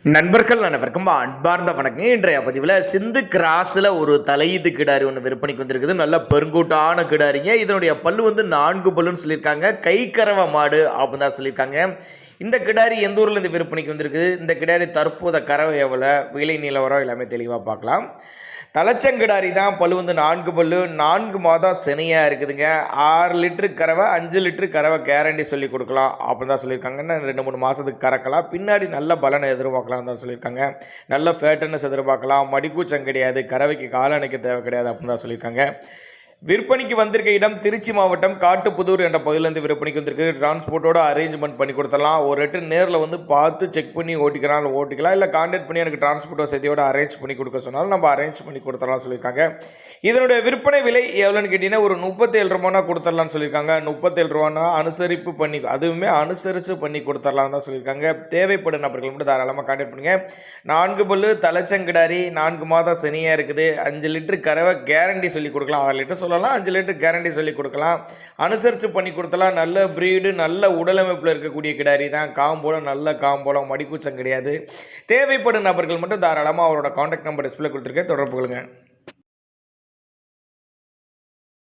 நண்பர்கள் அனைவருக்கும் அன்பார்ந்த வணக்கம். இன்றைய பதிவில் சிந்து கிராஸில் ஒரு தலையீத்து கிடாரி ஒன்று விற்பனைக்கு வந்திருக்குது. நல்ல பெருங்கூட்டான கிடாரிங்க. இதனுடைய பல்லு 4 பல்லுன்னு சொல்லியிருக்காங்க. கை கறவை மாடு அப்படின்னு தான் சொல்லியிருக்காங்க. இந்த கிடாரி எந்த ஊரில் இந்த விற்பனைக்கு வந்திருக்குது, இந்த கிடாரி தற்போத கறவை எவ்வளோ, விலை நிலவரம் எல்லாமே தெளிவாக பார்க்கலாம். தலைச்சங்கிடாரி தான். பல்லு 4 பல்லு, 4 மாதம் சினையாக இருக்குதுங்க. 6 லிட்டரு கறவை, 5 லிட்டரு கறவை கேரண்டி சொல்லி கொடுக்கலாம் அப்படின்னு தான் சொல்லியிருக்காங்க. 2-3 மாதத்துக்கு கறக்கலாம். பின்னாடி நல்ல பலனை எதிர்பார்க்கலாம் தான் சொல்லியிருக்காங்க. நல்ல ஃபேட்டனஸ் எதிர்பார்க்கலாம். மடிக்கூச்சம் கிடையாது, கறவைக்கு காலணைக்க தேவை கிடையாது அப்படின்னு தான் சொல்லியிருக்காங்க. விற்பனைக்கு வந்திருக்க இடம் திருச்சி மாவட்டம் காட்டுப்புதூர் என்ற பகுதியிலேருந்து விற்பனைக்கு வந்திருக்கு. டிரான்ஸ்போர்ட்டோட அரேஞ்ச்மெண்ட் பண்ணி கொடுத்துடலாம். ஒரு ரெட்டு நேரில் பார்த்து செக் பண்ணி ஓட்டிக்கலாம். இல்லை கான்டாக்ட் பண்ணி எனக்கு டிரான்ஸ்போர்ட் வசதியோட அரேஞ்ச் பண்ணி கொடுக்க சொன்னாலும் நம்ம அரேஞ்ச் பண்ணி கொடுத்துடலாம் சொல்லியிருக்காங்க. இதனுடைய விற்பனை விலை எவ்வளோன்னு கேட்டிங்கன்னா ஒரு 37 ரூபானா கொடுத்துடலான்னு சொல்லியிருக்காங்க. 37 ரூபானா அனுசரிப்பு பண்ணி, அதுவுமே அனுசரித்து பண்ணி கொடுத்துடலான்னு தான் சொல்லியிருக்காங்க. தேவைப்படும் நபர்கள் மட்டும் தாராளமாக கான்டாக்ட் பண்ணுங்கள். 4 பல்லு தலைச்சங்கிடாரி, 4 மாதம் சனியாக இருக்குது. 5 லிட்டரு கறவை கேரண்டி சொல்லி கொடுக்கலாம். 6 லிட்டர் 5 லிட்டர் கேரண்டி சொல்லி கொடுக்கலாம். அனுசரித்து பண்ணி கொடுத்தலாம். நல்ல பிரீடு, நல்ல உடலமைப்பில் இருக்கக்கூடிய கிடாரி தான். காம்போலம், நல்ல காம்போலம், மடிக்கூச்சம் கிடையாது. தேவைப்படும் நபர்கள் மட்டும் தாராளமாக அவரோட கான்டாக்ட் நம்பர் டிஸ்பிளே கொடுத்துருக்கேன், தொடர்பு கொள்ளுங்கள்.